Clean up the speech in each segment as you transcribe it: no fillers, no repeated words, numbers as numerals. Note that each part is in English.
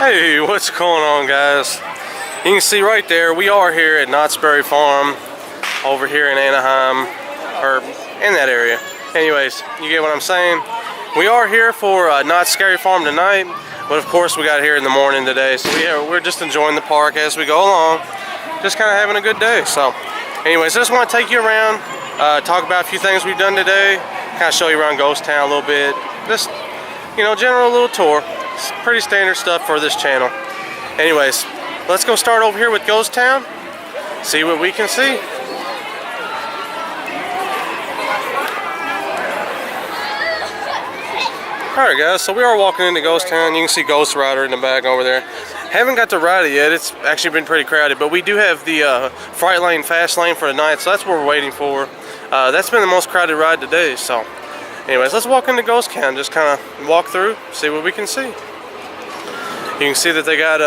Hey, what's going on, guys? You can see right there, we are here at Knott's Farm over here in Anaheim, or in that area. Anyways, you get what I'm saying? We are here for Knott's Scary Farm tonight, but of course we got here in the morning today, so we're just enjoying the park as we go along, just kind of having a good day. So anyways, I just want to take you around, talk about a few things we've done today, kind of show you around Ghost Town a little bit, just, you know, general little tour. It's pretty standard stuff for this channel. Anyways, let's go start over here with Ghost Town, see what we can see. Alright guys, so we are walking into Ghost Town. You can see Ghost Rider in the back over there. Haven't got to ride it yet, it's actually been pretty crowded, but we do have the Fright Lane Fast Lane for the night, so that's what we're waiting for. That's been the most crowded ride today, so anyways, let's walk into Ghost Town, just kind of walk through, see what we can see. You can see that they got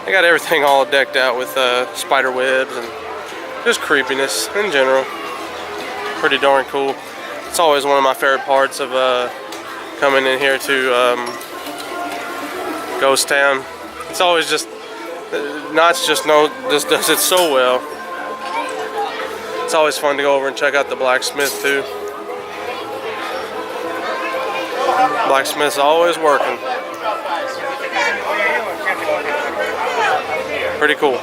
everything all decked out with spider webs and just creepiness in general. Pretty darn cool. It's always one of my favorite parts of coming in here to Ghost Town. It's always just Knott's just does it so well. It's always fun to go over and check out the blacksmith too. Blacksmith's always working. Pretty cool.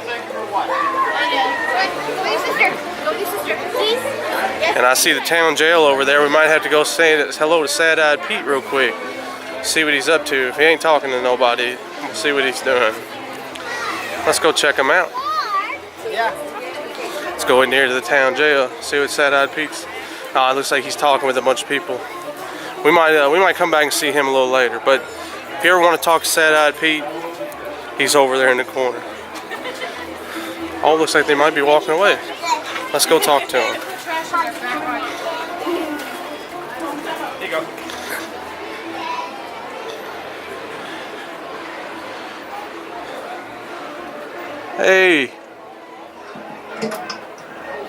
And I see the town jail over there. We might have to go say hello to Sad-Eyed Pete real quick. See what he's up to. If he ain't talking to nobody, we'll see what he's doing. Let's go check him out. Let's go in here to the town jail. See what Sad-Eyed Pete's. Oh, it looks like he's talking with a bunch of people. We might come back and see him a little later. But if you ever want to talk to Sad-Eyed Pete, he's over there in the corner. Oh, looks like they might be walking away. Let's go talk to him. Here you go. Hey.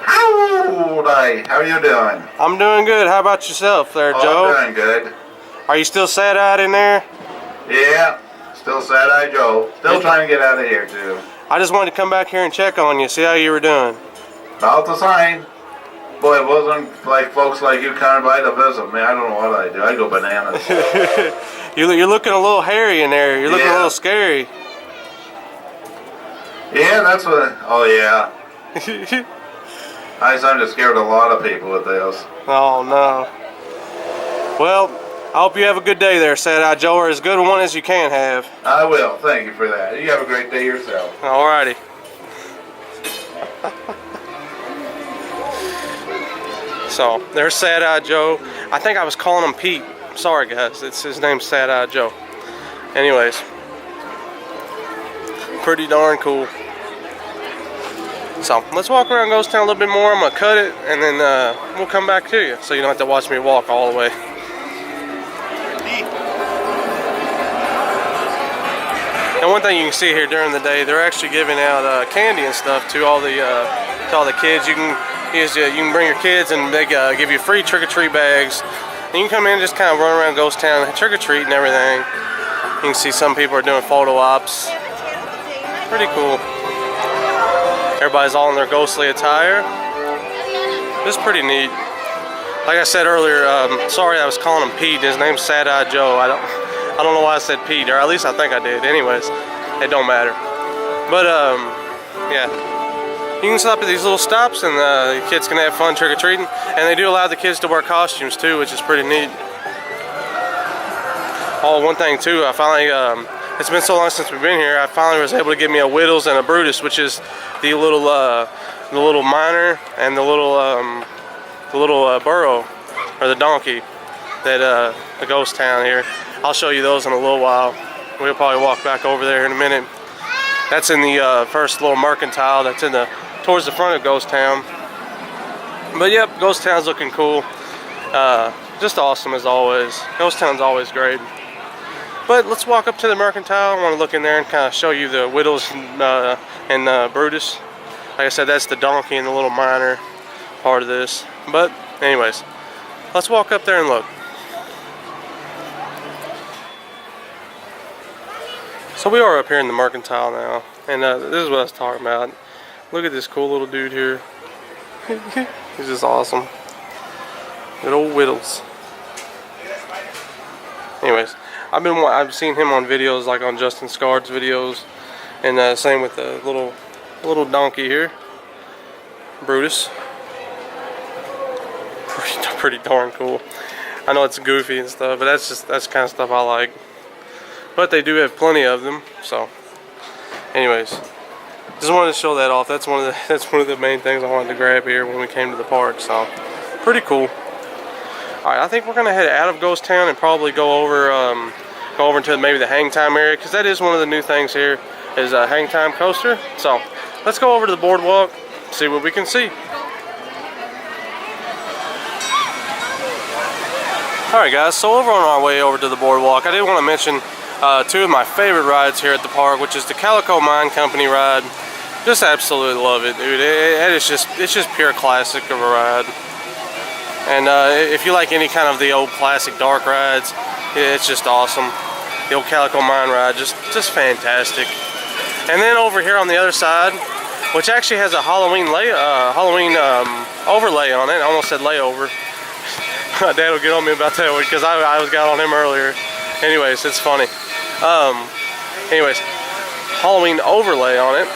Howdy. How are you doing? I'm doing good. How about yourself there, Joe? I'm doing good. Are you still sad-eyed in there? Yeah. Still sad-eyed Joe. Still trying to get out of here, too. I just wanted to come back here and check on you, see how you were doing. About the same. Boy, it wasn't like folks like you coming by to visit me. I don't know what I do. I go bananas. You're looking a little hairy in there. You're looking a little scary. Yeah, that's what... Oh, yeah. I'm just scared of a lot of people with this. Oh, no. Well, I hope you have a good day there, Sad-Eyed Joe, or as good a one as you can have. I will. Thank you for that. You have a great day yourself. Alrighty. So, there's Sad-Eyed Joe. I think I was calling him Pete. Sorry, guys. His name's Sad-Eyed Joe. Anyways. Pretty darn cool. So, let's walk around Ghost Town a little bit more. I'm going to cut it, and then we'll come back to you, so you don't have to watch me walk all the way. And one thing you can see here during the day, they're actually giving out candy and stuff to all the kids. You can bring your kids, and they give you free trick-or-treat bags. And you can come in and just kind of run around Ghost Town, trick-or-treat and everything. You can see some people are doing photo ops. Pretty cool. Everybody's all in their ghostly attire. It's pretty neat. Like I said earlier, sorry I was calling him Pete. His name's Sad-Eyed Joe. I don't know why I said Pete, or at least I think I did. Anyways, it don't matter. But yeah, you can stop at these little stops, and the kids can have fun trick-or-treating. And they do allow the kids to wear costumes too, which is pretty neat. Oh, one thing too, I finally, it's been so long since we've been here, I finally was able to get me a Whittles and a Brutus, which is the little miner and the little burro, or the donkey, that the Ghost Town here. I'll show you those in a little while. We'll probably walk back over there in a minute. That's in the first little mercantile that's towards the front of Ghost Town. But yep, Ghost Town's looking cool. Just awesome as always. Ghost Town's always great. But let's walk up to the mercantile. I want to look in there and kind of show you the Whittles and Brutus. Like I said, that's the donkey and the little miner part of this. But anyways, let's walk up there and look. So we are up here in the Mercantile now, and this is what I was talking about. Look at this cool little dude here. He's just awesome. Good old Whittles. Anyways, I've seen him on videos like on Justin Scard's videos, and same with the little donkey here, Brutus. Pretty darn cool. I know it's goofy and stuff, but that's the kind of stuff I like. But they do have plenty of them, so. Anyways, just wanted to show that off. That's one of the main things I wanted to grab here when we came to the park. So, pretty cool. All right, I think we're gonna head out of Ghost Town and probably go over into maybe the Hang Time area, because that is one of the new things here is a Hang Time coaster. So, let's go over to the boardwalk, see what we can see. Alright guys, so over on our way over to the boardwalk, I did want to mention two of my favorite rides here at the park, which is the Calico Mine Company ride. Just absolutely love it, dude. It's just pure classic of a ride. And if you like any kind of the old classic dark rides, it's just awesome. The old Calico Mine ride, just fantastic. And then over here on the other side, which actually has a Halloween overlay on it. I almost said layover. My dad will get on me about that one because I got on him earlier. Anyways, it's funny. Anyways, Halloween overlay on it,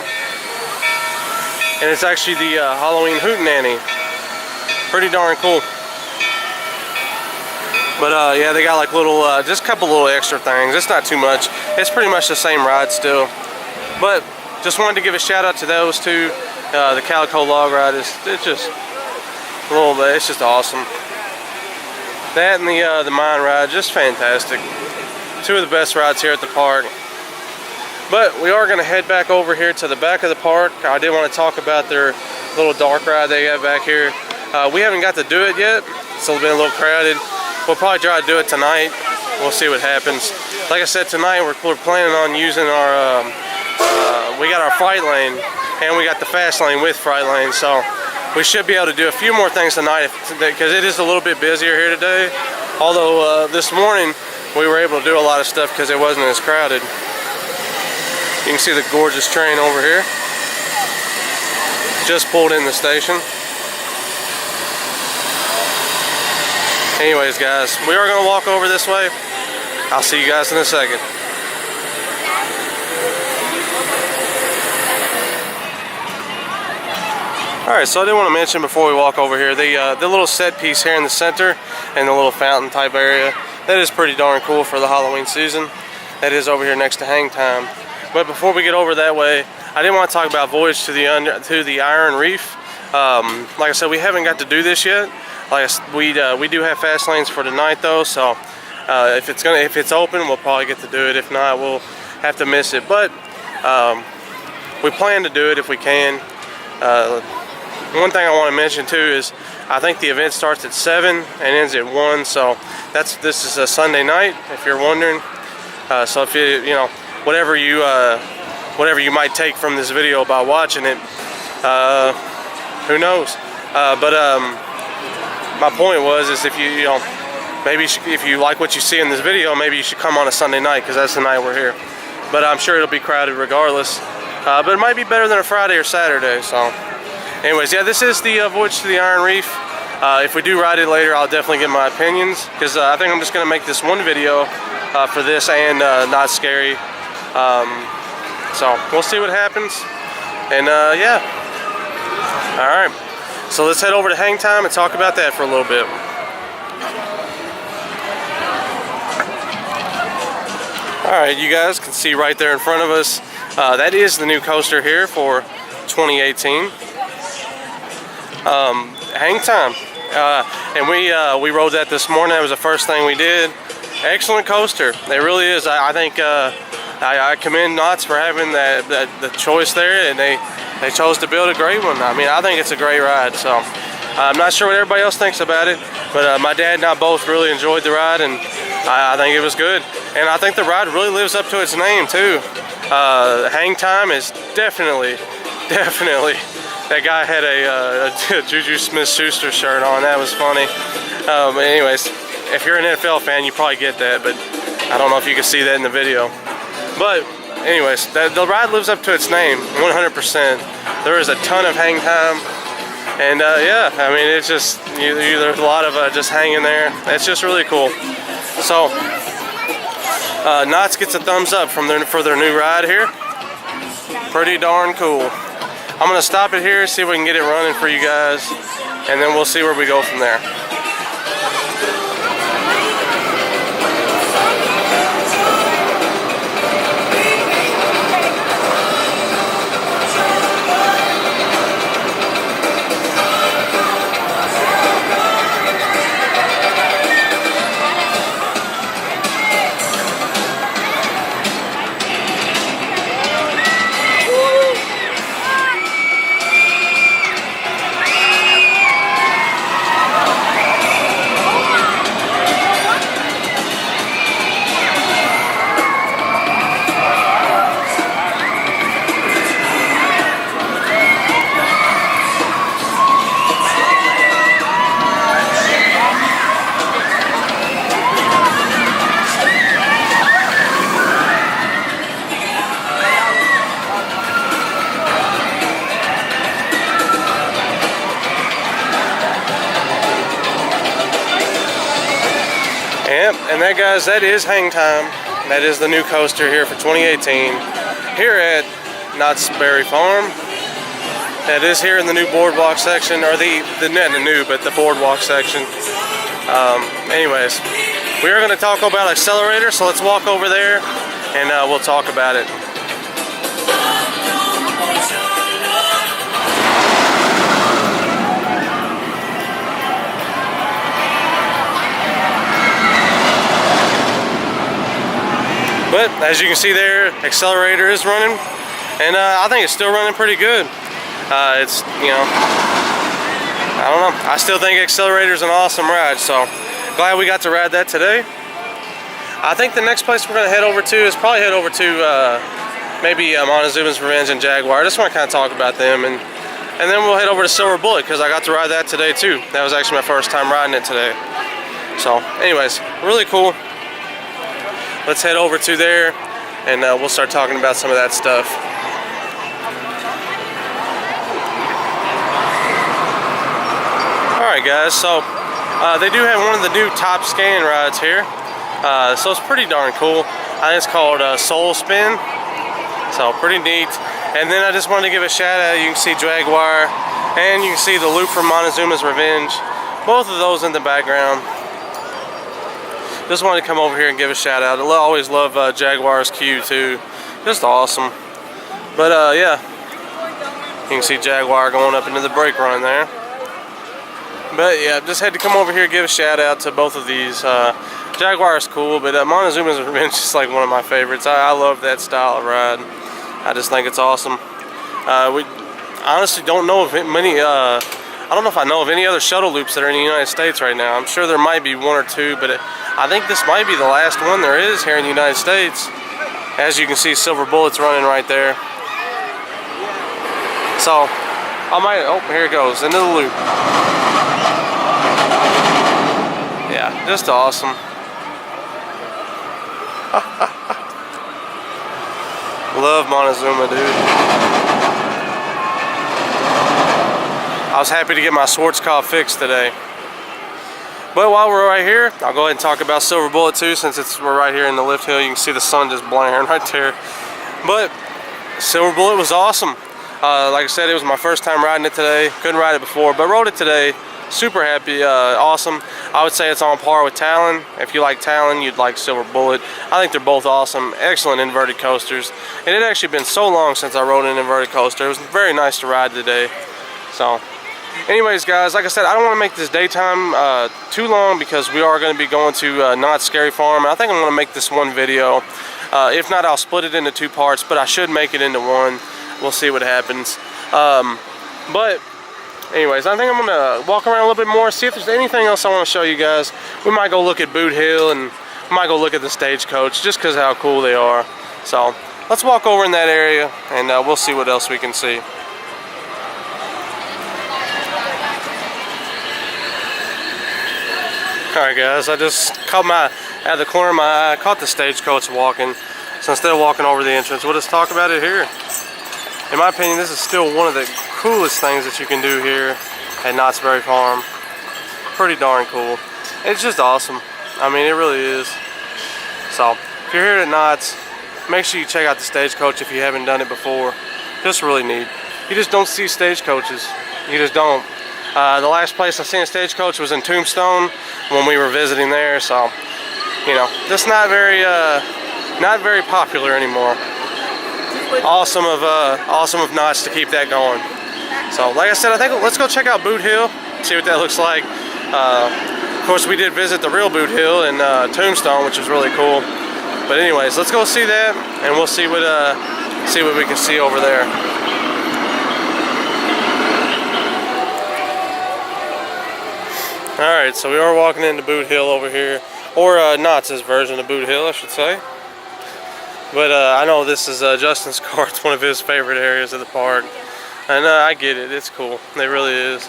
and it's actually the Halloween Hootenanny. Pretty darn cool. But yeah, they got like little, just a couple little extra things. It's not too much. It's pretty much the same ride still. But just wanted to give a shout out to those two. The Calico Log Ride it's just a little bit. It's just awesome. That and the mine ride, just fantastic. Two of the best rides here at the park. But we are going to head back over here to the back of the park. I did want to talk about their little dark ride they got back here. We haven't got to do it yet, so it's been a little crowded. We'll probably try to do it tonight. We'll see what happens. Like I said, tonight we're planning on using our, we got our Fright Lane, and we got the Fast Lane with Fright Lane, so we should be able to do a few more things tonight because it is a little bit busier here today. Although this morning we were able to do a lot of stuff because it wasn't as crowded. You can see the gorgeous train over here. Just pulled in the station. Anyways guys, we are going to walk over this way. I'll see you guys in a second. Alright, so I did want to mention before we walk over here, the little set piece here in the center and the little fountain type area, that is pretty darn cool for the Halloween season. That is over here next to Hang Time. But before we get over that way, I did want to talk about Voyage to the Iron Reef. Like I said, we haven't got to do this yet. We do have fast lanes for tonight though, so if it's open, we'll probably get to do it. If not, we'll have to miss it. But we plan to do it if we can. One thing I want to mention too is I think the event starts at 7 and ends at 1, so this is a Sunday night if you're wondering. So if you know whatever you might take from this video by watching it, who knows? But my point was if you know maybe if you like what you see in this video, maybe you should come on a Sunday night because that's the night we're here. But I'm sure it'll be crowded regardless. But it might be better than a Friday or Saturday. So. Anyways, yeah, this is the Voyage to the Iron Reef. If we do ride it later, I'll definitely give my opinions because I think I'm just going to make this one video for this and Not Scary. So we'll see what happens. And yeah. Alright, so let's head over to Hang Time and talk about that for a little bit. Alright, you guys can see right there in front of us, that is the new coaster here for 2018. Hang Time, and we rode that this morning. That was the first thing we did. Excellent coaster, it really is. I think I commend Knott for having the choice there, and they chose to build a great one. I mean, I think it's a great ride. So I'm not sure what everybody else thinks about it, but my dad and I both really enjoyed the ride, and I think it was good. And I think the ride really lives up to its name too. Hang Time is definitely. That guy had a Juju Smith-Schuster shirt on. That was funny. Anyways, if you're an NFL fan, you probably get that, but I don't know if you can see that in the video. But anyways, the ride lives up to its name 100%. There is a ton of hang time, and yeah, I mean, it's just there's a lot of just hanging there. It's just really cool. So Knott gets a thumbs up for their new ride here. Pretty darn cool. I'm gonna stop it here, see if we can get it running for you guys, and then we'll see where we go from there. Yep, and that, guys, that is hang time. That is the new coaster here for 2018 here at Knott's Berry Farm. That is here in the new boardwalk section, or not the new, but the boardwalk section. Anyways, we are going to talk about Accelerator, so let's walk over there and we'll talk about it. But as you can see there, Accelerator is running, and I think it's still running pretty good. It's, you know, I don't know. I still think Accelerator is an awesome ride, so glad we got to ride that today. I think the next place we're going to head over to is probably head over to maybe Montezuma's Revenge and Jaguar. I just want to kind of talk about them, and then we'll head over to Silver Bullet because I got to ride that today too. That was actually my first time riding it today. So anyways, really cool. Let's head over to there, and we'll start talking about some of that stuff. Alright guys, so they do have one of the new top scan rides here. So it's pretty darn cool. I think it's called Soul Spin. So pretty neat. And then I just wanted to give a shout out. You can see Jaguar, and you can see the loop from Montezuma's Revenge. Both of those in the background. Just wanted to come over here and give a shout out. I always love Jaguar's queue too. Just awesome. But yeah, you can see Jaguar going up into the brake run there. But yeah, just had to come over here and give a shout out to both of these. Jaguar is cool, but Montezuma's Revenge is like one of my favorites. I love that style of ride. I just think it's awesome. We honestly don't know of many. I don't know if I know of any other shuttle loops that are in the United States right now. I'm sure there might be one or two, but I think this might be the last one there is here in the United States. As you can see, Silver Bullet's running right there. So, oh, here it goes, into the loop. Yeah, just awesome. Love Montezuma, dude. I was happy to get my Schwarzkopf fixed today. But while we're right here, I'll go ahead and talk about Silver Bullet too, since we're right here in the lift hill. You can see the sun just blaring right there. But Silver Bullet was awesome. Like I said, it was my first time riding it today. Couldn't ride it before, but rode it today. Super happy, awesome. I would say it's on par with Talon. If you like Talon, you'd like Silver Bullet. I think they're both awesome, excellent inverted coasters. And it had actually been so long since I rode an inverted coaster. It was very nice to ride today. So, anyways, guys, like I said, I don't want to make this daytime too long because we are going to be going to Knott's Scary Farm. I think I'm going to make this one video. If not, I'll split it into two parts, but I should make it into one. We'll see what happens. But anyways, I think I'm going to walk around a little bit more, see if there's anything else I want to show you guys. We might go look at Boot Hill, and we might go look at the Stagecoach just because how cool they are. So let's walk over in that area, and we'll see what else we can see. Alright guys, I just caught out of the corner of my eye, caught the Stagecoach walking. So instead of walking over the entrance, we'll just talk about it here. In my opinion, this is still one of the coolest things that you can do here at Knott's Berry Farm. Pretty darn cool. It's just awesome. I mean, it really is. So, if you're here at Knott's, make sure you check out the Stagecoach if you haven't done it before. Just really neat. You just don't see stagecoaches. You just don't. The last place I seen a stagecoach was in Tombstone when we were visiting there. So, you know, just not very popular anymore. Awesome of Knott's to keep that going. So, like I said, I think let's go check out Boot Hill, see what that looks like. Of course, we did visit the real Boot Hill in Tombstone, which was really cool. But anyways, let's go see that, and we'll see what we can see over there. All right, so we are walking into Boot Hill over here, or Knott's version of Boot Hill, I should say. But I know this is Justin's car. It's one of his favorite areas of the park. And I get it. It's cool. It really is.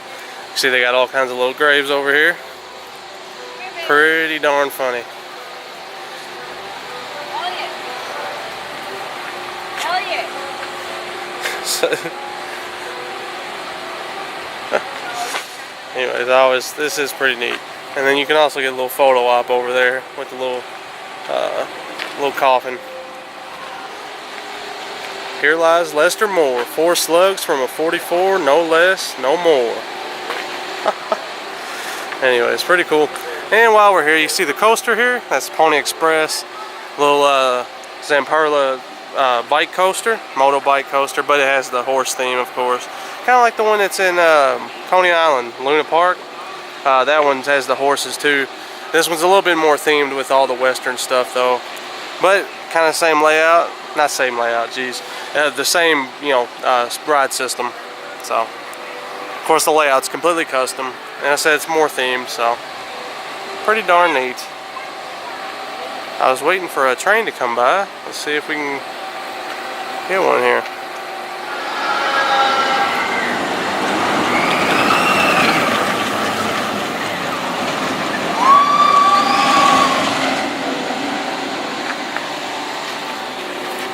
You see they got all kinds of little graves over here. Pretty darn funny. Anyways, this is pretty neat. And then you can also get a little photo op over there with the little coffin. Here lies Lester Moore, 4 slugs from a 44, no less, no more. Anyways, pretty cool. And while we're here, you see the coaster here. That's Pony Express, little Zamperla bike coaster, moto bike coaster, but it has the horse theme, of course. Kind of like the one that's in Coney Island, Luna Park. That one has the horses too. This one's a little bit more themed with all the Western stuff though. But kind of same layout, not same layout, geez. The same, ride system. So, of course, the layout's completely custom, and I said it's more themed, so pretty darn neat. I was waiting for a train to come by. Let's see if we can get one here.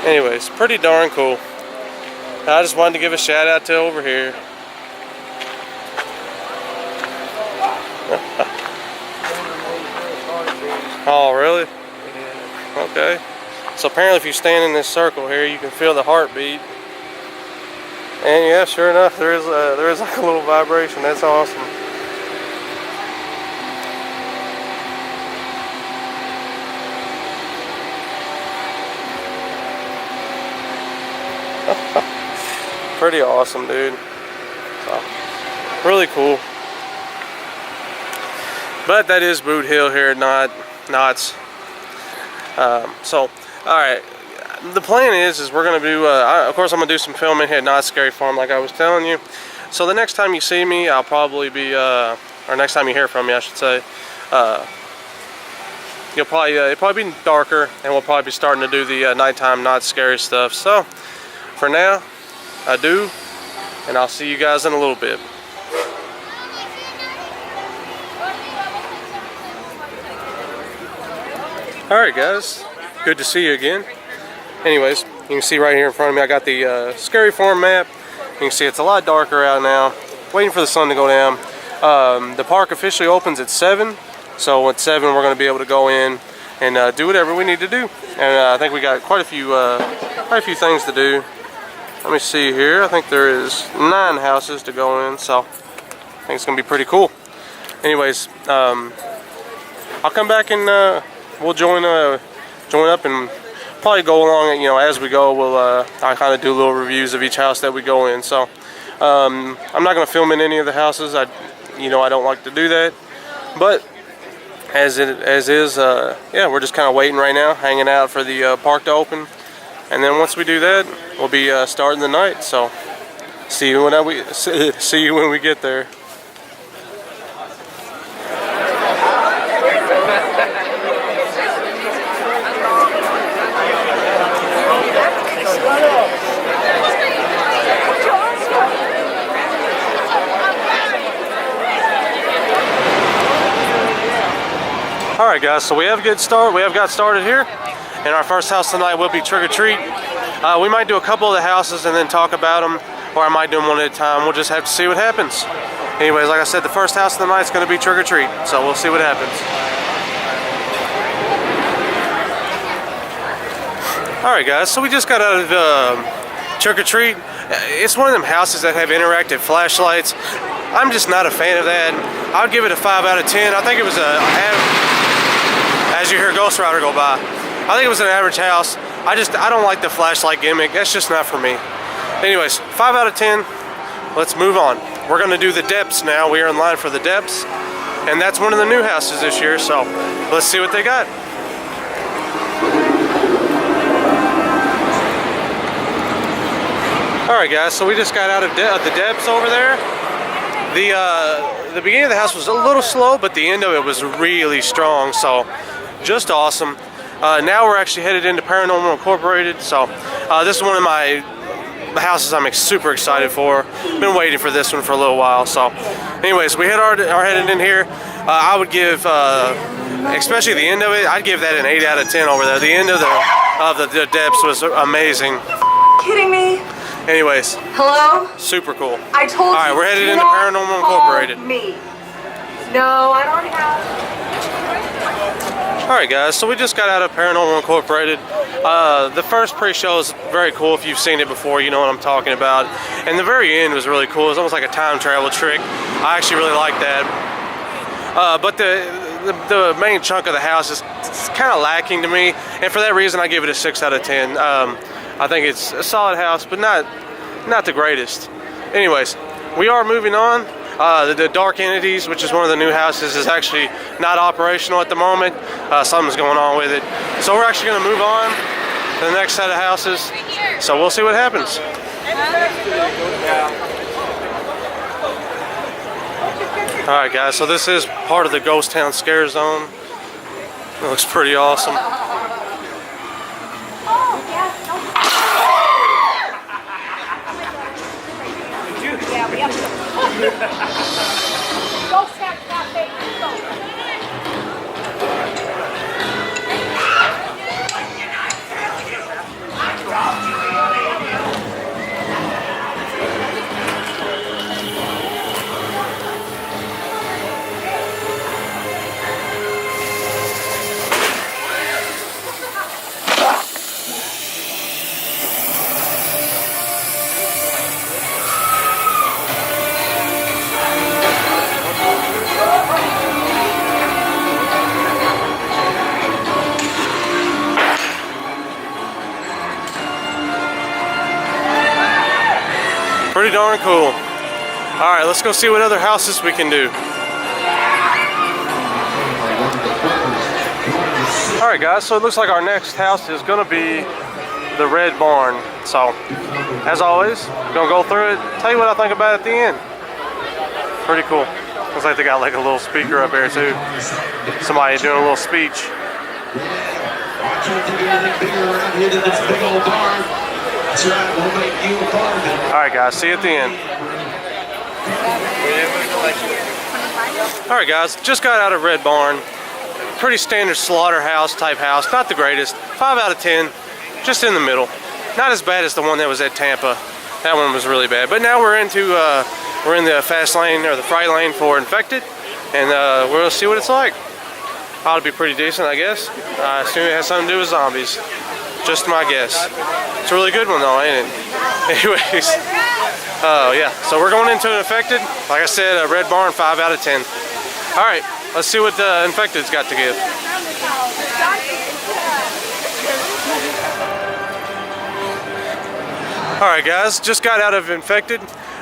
Anyways, pretty darn cool. I just wanted to give a shout out to over here. Oh, really? Okay. So apparently if you stand in this circle here, you can feel the heartbeat. And yeah, sure enough, there is like a little vibration. That's awesome. Pretty awesome, dude. So, really cool. But that is Boot Hill here at Knott's. So, alright. The plan is we're going to do, of course I'm going to do some filming here at Knott's Scary Farm like I was telling you. So the next time you see me, I'll probably be, or next time you hear from me, I should say, it'll probably be darker, and we'll probably be starting to do the nighttime Knott's Scary stuff. So, for now, adieu, and I'll see you guys in a little bit. Alright guys, good to see you again. Anyways, you can see right here in front of me I got the Scary Farm map. You can see it's a lot darker out now. Waiting for the sun to go down. The park officially opens at 7. So at 7 we're going to be able to go in and do whatever we need to do. And I think we got quite a few things to do. Let me see here. I think there is 9 houses to go in, so I think it's going to be pretty cool. Anyways, I'll come back and we'll join up and probably go along. As we go, I'll kind of do little reviews of each house that we go in. So I'm not going to film in any of the houses. I don't like to do that. But as is, yeah, we're just kind of waiting right now, hanging out for the park to open. And then once we do that, we'll be starting the night. So see you when we get there. Alright guys, so we have got started here. And our first house tonight will be Trick or Treat. We might do a couple of the houses and then talk about them, or I might do them one at a time. We'll just have to see what happens. Anyways, like I said, the first house of the night is going to be Trick or Treat, so we'll see what happens. Alright guys, so we just got out of Trick or Treat. It's one of them houses that have interactive flashlights. I'm just not a fan of that. I'd give it a 5 out of 10. I think it was as you hear Ghost Rider go by, I think it was an average house. I don't like the flashlight gimmick. That's just not for me. Anyways, 5 out of 10. Let's move on. We're going to do the depths now. We are in line for the depths, and that's one of the new houses this year, so let's see what they got. Alright guys, so we just got out of the depths over there. The beginning of the house was a little slow, but the end of it was really strong, so just awesome. Now we're actually headed into Paranormal Incorporated, so this is one of my houses I'm super excited for. Been waiting for this one for a little while, so anyways, we are headed in here. I would give, especially the end of it, I'd give that an 8 out of 10 over there. The end of the depths was amazing. Kidding me? Anyways. Hello? Super cool. I told you. Alright, we're headed into Paranormal Incorporated. Me. No, I don't have. Alright guys, so we just got out of Paranormal Incorporated. The first pre-show is very cool. If you've seen it before, you know what I'm talking about. And the very end was really cool. It was almost like a time travel trick. I actually really liked that. But the main chunk of the house is kind of lacking to me. And for that reason, I give it a 6 out of 10. I think it's a solid house, but not the greatest. Anyways, we are moving on. The Dark Entities, which is one of the new houses, is actually not operational at the moment. Something's going on with it. So we're actually going to move on to the next set of houses. So we'll see what happens. Alright guys, so this is part of the Ghost Town Scare Zone. It looks pretty awesome. Pretty darn cool. Alright, let's go see what other houses we can do. Alright guys, so it looks like our next house is going to be the Red Barn. So, as always, I'm going to go through it, tell you what I think about it at the end. Pretty cool. Looks like they got like a little speaker up there too. Somebody doing a little speech. Alright guys, see you at the end. Alright guys, just got out of Red Barn. Pretty standard slaughterhouse type house, not the greatest. 5 out of 10, just in the middle. Not as bad as the one that was at Tampa. That one was really bad. But now we're in the fast lane, or the fright lane for Infected, and we'll see what it's like. Ought to be pretty decent, I guess. I assume it has something to do with zombies. Just my guess. It's a really good one though, ain't it? Anyways, yeah, so we're going into an Infected. Like I said, a Red Barn, 5 out of 10. Alright, let's see what the Infected's got to give. Alright guys, just got out of Infected.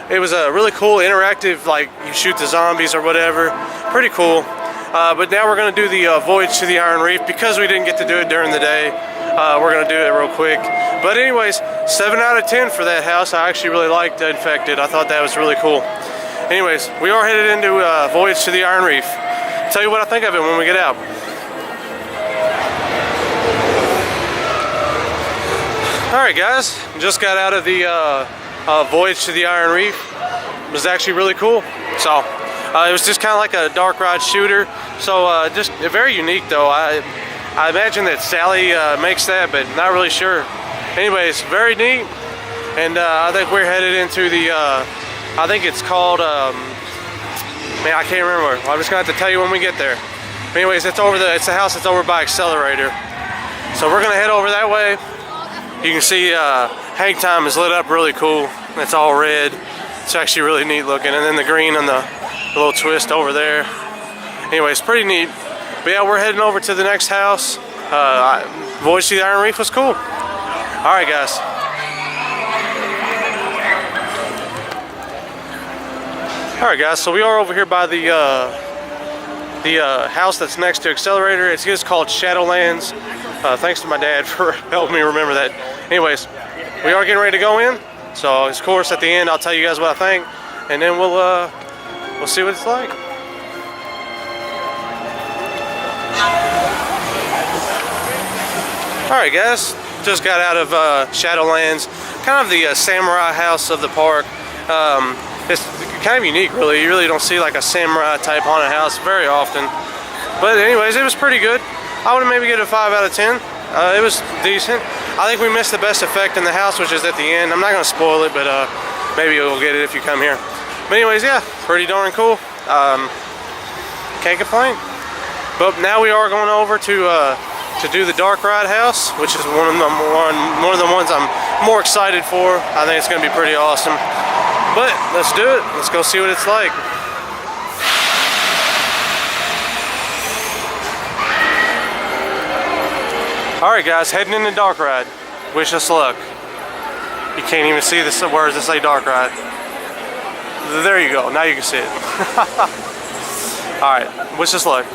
It was a really cool interactive, like you shoot the zombies or whatever. Pretty cool. But now we're going to do the Voyage to the Iron Reef. Because we didn't get to do it during the day, we're going to do it real quick. But anyways, 7 out of 10 for that house. I actually really liked Infected. I thought that was really cool. Anyways, we are headed into Voyage to the Iron Reef. Tell you what I think of it when we get out. Alright guys, just got out of the Voyage to the Iron Reef. It was actually really cool. So, it was just kind of like a dark ride shooter. So, just very unique though. I imagine that Sally makes that, but not really sure. Anyways, very neat. And I think we're headed into the, I think it's called, man, I can't remember. I'm just gonna have to tell you when we get there. Anyways, it's the house that's over by Accelerator. So we're gonna head over that way. You can see hang time is lit up really cool. It's all red. It's actually really neat looking. And then the green on the little twist over there. Anyways, pretty neat. But yeah, we're heading over to the next house. Voyage to the Iron Reef was cool. All right, guys. All right, guys. So we are over here by the house that's next to Accelerator. It's just called Shadowlands. Thanks to my dad for helping me remember that. Anyways, we are getting ready to go in. So, of course, at the end, I'll tell you guys what I think, and then we'll see what it's like. All right, guys. Just got out of Shadowlands, kind of the samurai house of the park. It's kind of unique, really. You really don't see like a samurai type haunted house very often. But anyways, it was pretty good. I would maybe give it a 5 out of 10. It was decent. I think we missed the best effect in the house, which is at the end. I'm not going to spoil it, but maybe you'll get it if you come here. But anyways, yeah, pretty darn cool. Can't complain. But now we are going over to do the dark ride house, which is one of the ones I'm more excited for. I think it's going to be pretty awesome. But let's do it. Let's go see what it's like. Alright guys, heading into dark ride. Wish us luck. You can't even see the words that say dark ride. There you go, now you can see it. Alright, wish us luck.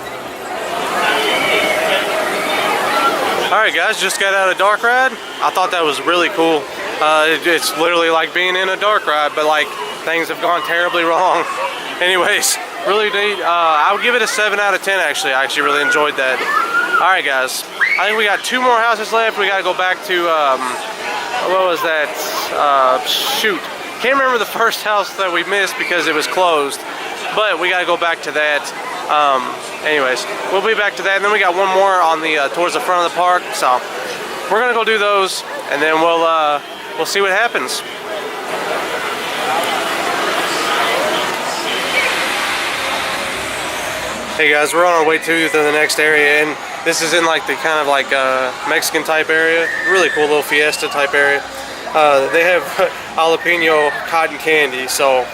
Alright guys, just got out of dark ride. I thought that was really cool. It's literally like being in a dark ride, but like things have gone terribly wrong. Anyways, really neat. I would give it a 7 out of 10 actually. I actually really enjoyed that. Alright guys, I think we got 2 more houses left. We gotta go back to, what was that? Shoot. Can't remember the first house that we missed because it was closed. But we gotta go back to that. Anyways, we'll be back to that. And then we got one more on the, towards the front of the park. So, we're gonna go do those. And then we'll see what happens. Hey guys, we're on our way to the next area, and this is in like the kind of like Mexican type area. Really cool little fiesta type area. They have jalapeno cotton candy, so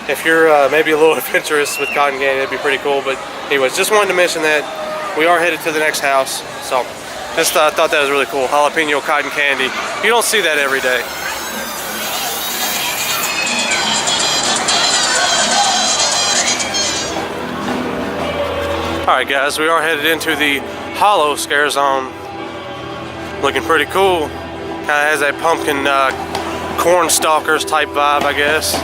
if you're maybe a little adventurous with cotton candy, it'd be pretty cool. But anyways, just wanted to mention that we are headed to the next house, so just thought that was really cool. Jalapeno cotton candy. You don't see that every day. Alright guys, we are headed into the Hollow Scare Zone. Looking pretty cool. Kind of has that pumpkin corn stalkers type vibe, I guess.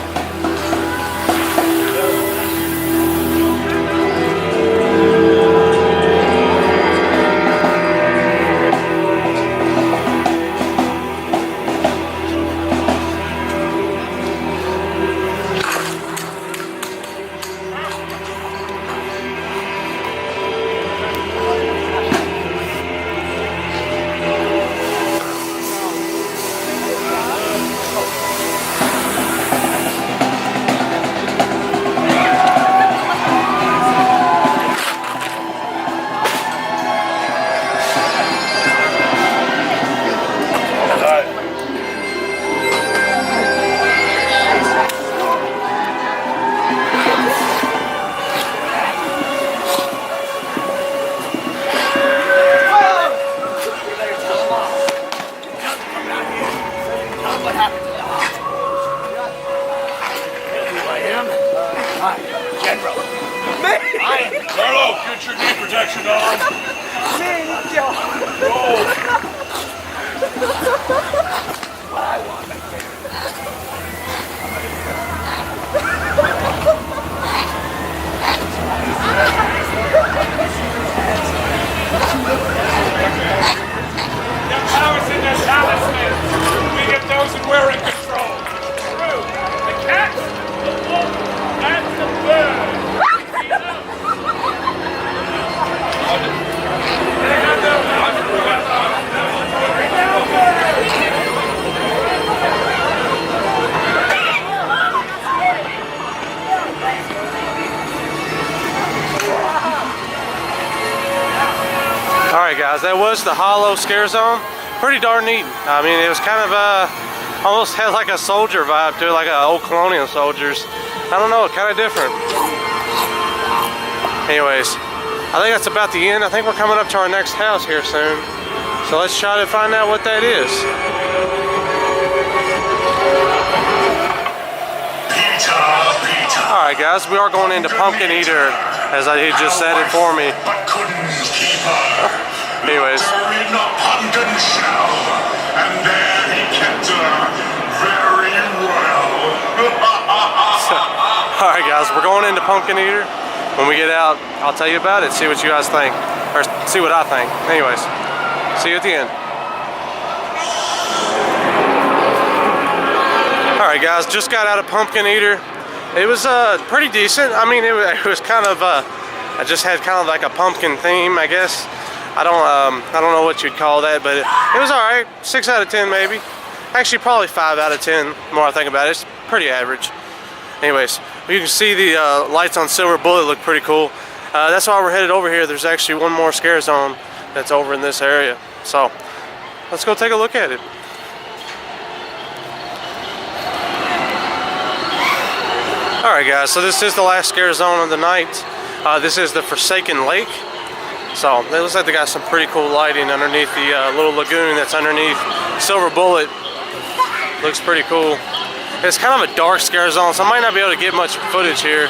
guys, that was the hollow scare zone. Pretty darn neat. I mean, it was kind of almost had like a soldier vibe to it, like old colonial soldiers. I don't know, kind of different. Anyways, I think that's about the end. I think we're coming up to our next house here soon. So let's try to find out what that is. Alright guys, we are going into Pumpkin Eater, as he just said it for me. Anyways. Alright guys, we're going into Pumpkin Eater. When we get out, I'll tell you about it, see what you guys think. Or see what I think. Anyways, see you at the end. Alright guys, just got out of Pumpkin Eater. It was pretty decent. I mean, it was kind of I just had kind of like a pumpkin theme, I guess. I don't know what you'd call that, but it was all right. 6 out of 10 maybe. Actually, probably 5 out of 10. The more I think about it, it's pretty average. Anyways, you can see the lights on Silver Bullet look pretty cool. That's why we're headed over here. There's actually one more scare zone that's over in this area. So let's go take a look at it. Alright guys, so this is the last scare zone of the night. This is the Forsaken Lake. So it looks like they got some pretty cool lighting underneath the little lagoon that's underneath Silver Bullet. Looks pretty cool. It's kind of a dark scare zone, so I might not be able to get much footage here.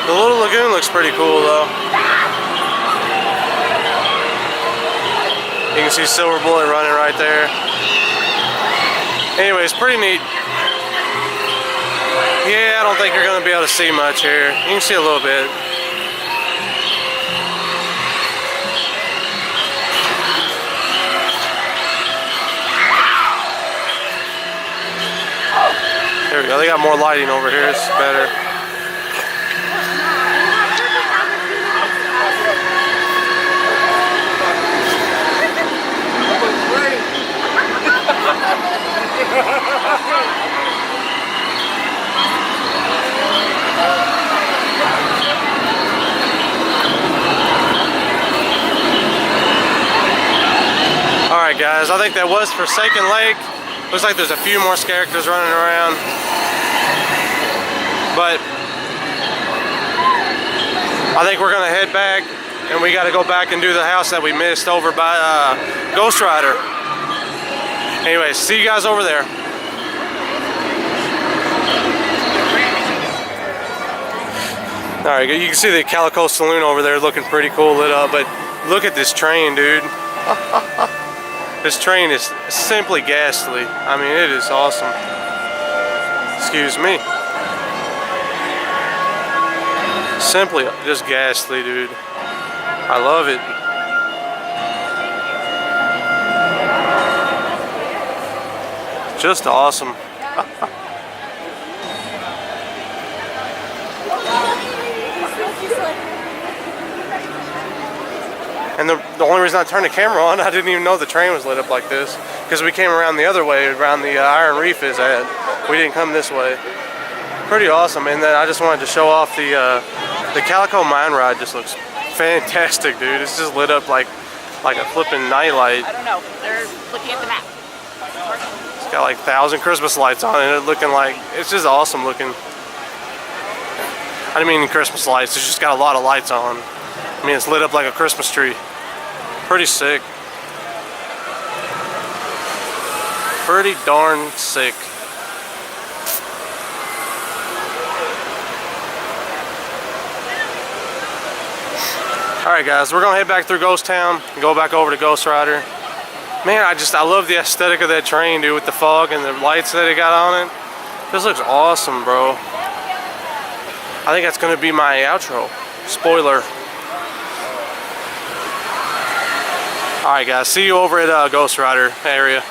The little lagoon looks pretty cool though. You can see Silver Bullet running right there. Anyways, pretty neat. Yeah, I don't think you're going to be able to see much here. You can see a little bit. There we go. They got more lighting over here. It's better. Alright guys, I think that was Forsaken Lake. Looks like there's a few more characters running around. But I think we're gonna head back and we gotta go back and do the house that we missed over by Ghost Rider. Anyways, see you guys over there. Alright, you can see the Calico Saloon over there looking pretty cool lit up, but look at this train, dude. This train is simply ghastly. I mean, it is awesome. Excuse me. Simply just ghastly, dude. I love it. Just awesome. And the only reason I turned the camera on, I didn't even know the train was lit up like this. Because we came around the other way, around the Iron Reef is at. We didn't come this way. Pretty awesome. And then I just wanted to show off the Calico Mine Ride. Just looks fantastic, dude. It's just lit up like a flipping nightlight. I don't know. They're looking at the map. It's got like 1,000 Christmas lights on it. Looking like, it's just awesome looking. I didn't mean Christmas lights. It's just got a lot of lights on. I mean, it's lit up like a Christmas tree. Pretty sick. Pretty darn sick. Alright guys, we're gonna head back through Ghost Town and go back over to Ghost Rider. Man, I love the aesthetic of that train, dude, with the fog and the lights that it got on it. This looks awesome, bro. I think that's gonna be my outro. Spoiler. Alright guys, see you over at Ghost Rider area.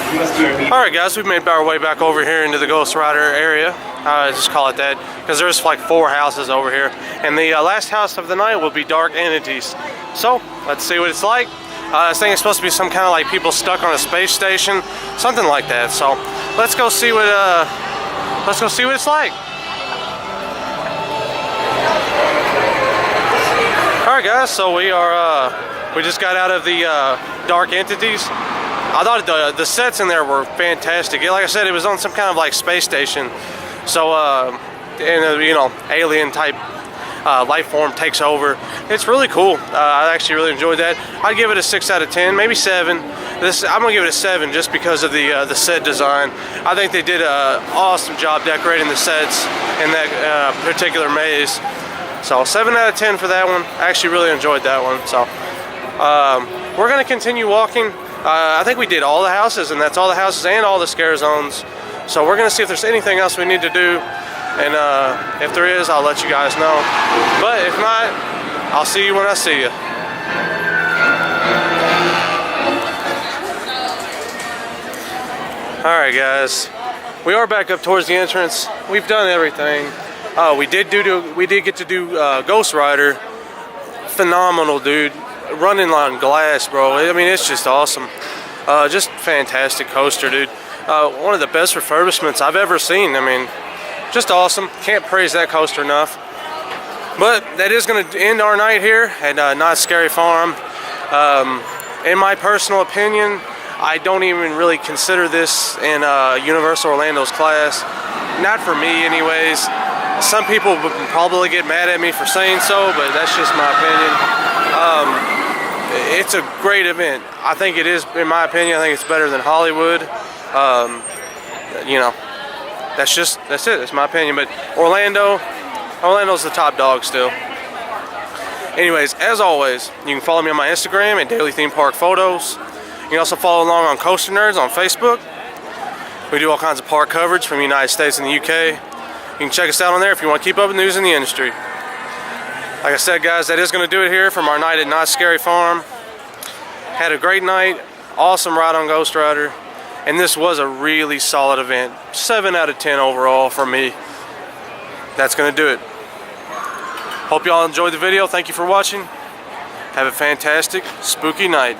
Alright guys, we've made our way back over here into the Ghost Rider area. I just call it that because there's like 4 houses over here. And the last house of the night will be Dark Entities. So, let's see what it's like. This thing is supposed to be some kind of like people stuck on a space station. Something like that. So, let's go see what it's like. Alright guys, so we just got out of the Dark Entities. I thought the sets in there were fantastic. Like I said, it was on some kind of like space station. So, you know, alien type life form takes over. It's really cool. I actually really enjoyed that. I'd give it a 6 out of 10, maybe 7. I'm gonna give it a 7 just because of the set design. I think they did an awesome job decorating the sets in that particular maze. So 7 out of 10 for that one. I actually really enjoyed that one. So we're gonna continue walking. I think we did all the houses, and that's all the houses and all the scare zones. So we're gonna see if there's anything else we need to do, and if there is, I'll let you guys know. But if not, I'll see you when I see you. Alright guys, we are back up towards the entrance. We've done everything. We did get to do Ghost Rider. Phenomenal, dude. Running on glass, bro. I mean, it's just awesome. Just fantastic coaster, dude. One of the best refurbishments I've ever seen. I mean, just awesome. Can't praise that coaster enough. But that is going to end our night here at Knott Scary Farm. In my personal opinion, I don't even really consider this in Universal Orlando's class. Not for me, anyways. Some people would probably get mad at me for saying so, but that's just my opinion. It's a great event. I think it is, in my opinion, I think it's better than Hollywood. You know, that's it. It's my opinion. But Orlando's the top dog still. Anyways, as always, you can follow me on my Instagram at Daily Theme Park Photos. You can also follow along on Coaster Nerds on Facebook. We do all kinds of park coverage from the United States and the UK. You can check us out on there if you want to keep up with news in the industry. Like I said, guys, that is going to do it here from our night at Knott Scary Farm. Had a great night. Awesome ride on Ghost Rider. And this was a really solid event. 7 out of 10 overall for me. That's going to do it. Hope y'all enjoyed the video. Thank you for watching. Have a fantastic, spooky night.